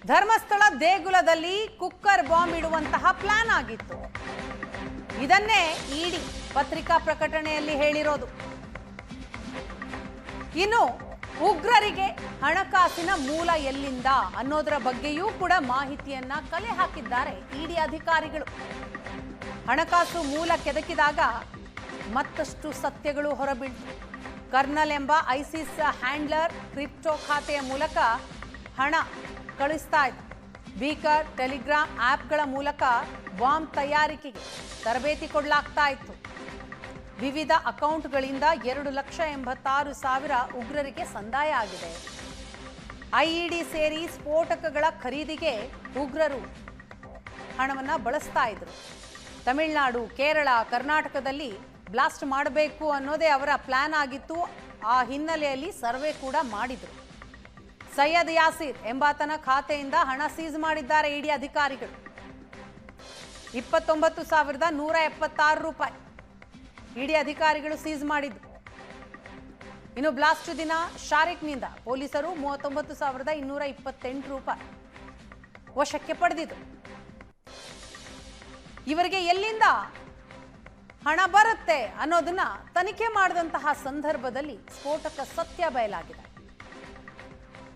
ಧರ್ಮಸ್ಥಳ ದೇಗುಲದಲ್ಲಿ cooker bomb ಇಡುವಂತಹ plan ಆಗಿತ್ತು. ಇದನ್ನೇ ಇಡಿ ಪತ್ರಿಕಾ ಪ್ರಕಟಣೆಯಲ್ಲಿ ಹೇಳಿರೋದು. ಇನ್ನು ಉಗ್ರರಿಗೆ ಹಣಕಾಸಿನ ಮೂಲ ಎಲ್ಲಿಂದ ಅನ್ನೋದರ ಬಗ್ಗೆಯೂ ಕೂಡ ಮಾಹಿತಿಯನ್ನ ಕಲೆ ಹಾಕಿದ್ದಾರೆ ಇಡಿ ಅಧಿಕಾರಿಗಳು. ಹಣಕಾಸು ಮೂಲ ಕೆದಕಿದಾಗ ಮತ್ತಷ್ಟು ಸತ್ಯಗಳು ಹೊರಬೀಳ್ತು. ಕರ್ನಲ್ ಎಂಬ ಐಸಿಸ್ ಹ್ಯಾಂಡ್ಲರ್ ಕ್ರಿಪ್ಟೋ ಖಾತೆಯ ಮೂಲಕ ಹಣ ಕಳಿಸ್ತಾ ಇದ್ದ. ಬೀಕರ್ ಟೆಲಿಗ್ರಾಮ್ ಆ್ಯಪ್ಗಳ ಮೂಲಕ ಬಾಂಬ್ ತಯಾರಿಕೆಗೆ ತರಬೇತಿ ಕೊಡಲಾಗ್ತಾ ಇತ್ತು. ವಿವಿಧ ಅಕೌಂಟ್ಗಳಿಂದ 2,86,000 ಉಗ್ರರಿಗೆ ಸಂದಾಯ ಆಗಿದೆ. ಐಇಡಿ ಸೇರಿ ಸ್ಫೋಟಕಗಳ ಖರೀದಿಗೆ ಉಗ್ರರು ಹಣವನ್ನು ಬಳಸ್ತಾ ಇದ್ರು. ತಮಿಳುನಾಡು, ಕೇರಳ, ಕರ್ನಾಟಕದಲ್ಲಿ ಬ್ಲಾಸ್ಟ್ ಮಾಡಬೇಕು ಅನ್ನೋದೇ ಅವರ ಪ್ಲಾನ್ ಆಗಿತ್ತು. ಆ ಹಿನ್ನೆಲೆಯಲ್ಲಿ ಸರ್ವೆ ಕೂಡ ಮಾಡಿದ್ರು. ಸೈಯದ್ ಯಾಸೀರ್ ಎಂಬಾತನ ಖಾತೆಯಿಂದ ಹಣ ಸೀಸ್ ಮಾಡಿದ್ದಾರೆ ಇಡಿ ಅಧಿಕಾರಿಗಳು. 29,176 ರೂಪಾಯಿ ಇಡಿ ಅಧಿಕಾರಿಗಳು ಸೀಸ್ ಮಾಡಿದ್ದು. ಇನ್ನು ಬ್ಲಾಸ್ಟ್ ದಿನ ಶಾರಿಕ್ನಿಂದ ಪೊಲೀಸರು 39,228 ರೂಪಾಯಿ ವಶಕ್ಕೆ ಪಡೆದಿದ್ರು. ಇವರಿಗೆ ಎಲ್ಲಿಂದ ಹಣ ಬರುತ್ತೆ ಅನ್ನೋದನ್ನ ತನಿಖೆ ಮಾಡಿದಂತಹ ಸಂದರ್ಭದಲ್ಲಿ ಸ್ಫೋಟಕ ಸತ್ಯ ಬಯಲಾಗಿದೆ.